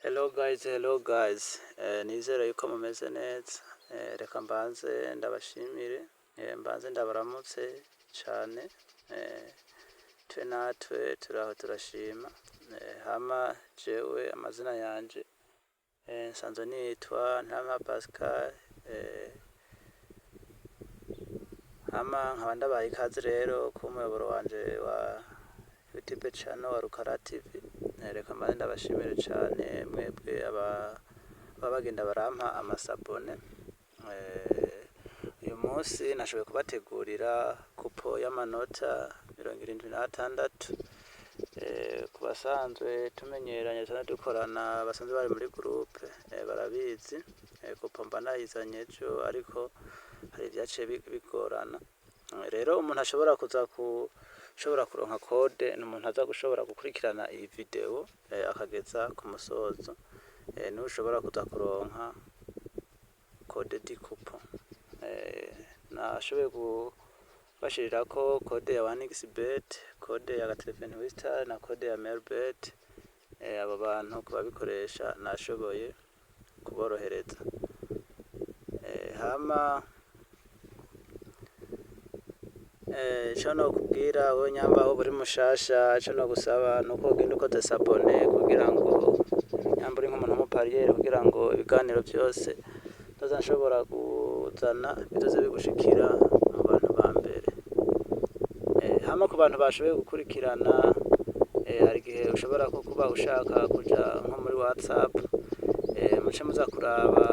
Hello guys, nizere yuko mumeze neza. Reka mbanze ndabashimire, mbanze ndabaramutse cane. Twe natwe turaho turashima. Hama jewe amazina yanje nsanzwe nitwa Ntama Pascal. Hama nkaba ndabaye ikaze rero ku muyoboro wanje wa YouTube channel wa Rukara TV. Reka mbanze ndabashimire cane mwebwe bagenda barampa amasabone. Uyu munsi nashoboye kubategurira kupo y'amanota 76. Ku basanzwe tumenyeranye cyane dukorana basanzwe bari muri groupe barabizi. Kupo mba nayizanye ejo ariko hari ibyaciye bigorana. Rero umuntu ashobora ushobora kuronka code n'umuntu aza gushobora gukurikirana iyi video akageza ku musozo. Nushobora kuza kuronka code di kupo. Nashoboye kubashirirako code ya 1xbet, code ya Gatelephone Wistar na code ya Melbet. Abo bantu kubabikoresha nashoboye kuborohereza. Hama ico nokubwira wowe nyamba aho buri mushasha, ico nogusaba nuko ugenda ukoze sabone kugira ngo nyamba uri nk'umuntu w'umupariere kugira ngo ibiganiro byose ntazashobora kuzana bizoze bigushikira mu bantu ba mbere. Hama ku bantu bashoboye gukurikirana, hari igihe ushobora ko kuba ushaka kuja nko muri WhatsApp, muce muza kuraba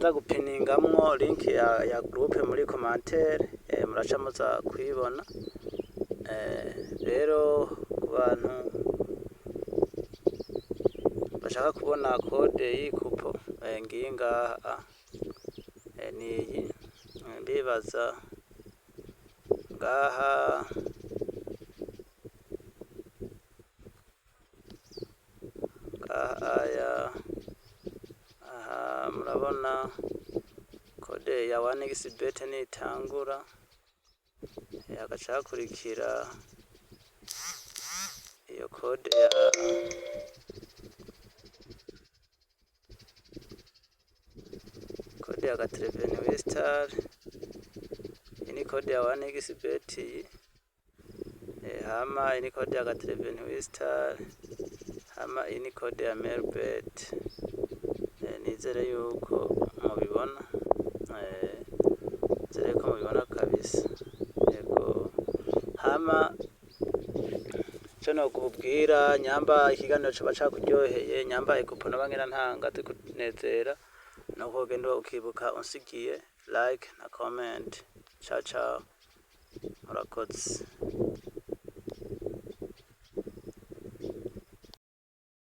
nza gupiningamwo link ya groupe muri commentaire, muraca muza kuyibona. Rero ku bantu bashaka kubona code y'ikupo ngiyi ngaha, niyi ndibaza ngaha murabona code ya 1xbet nitangura, agaca hakurikira iyo code ya Gatelephone Wistar. Iyi ni code ya 1xbet. Hama iyi ni code ya Gatelephone Wistar. Hama iyi ni code ya Melbet. Nizere yuko mubibona, nizere yuko mubibona kabisa. Yego, hama ico nokubwira nyamba ikiganiro coba cakuryoheye, nyamba ikupo nabangira ntanga zikunezera, nuko ugenda ukibuka unsigiye like na comment. Ciao ciao, murakoze.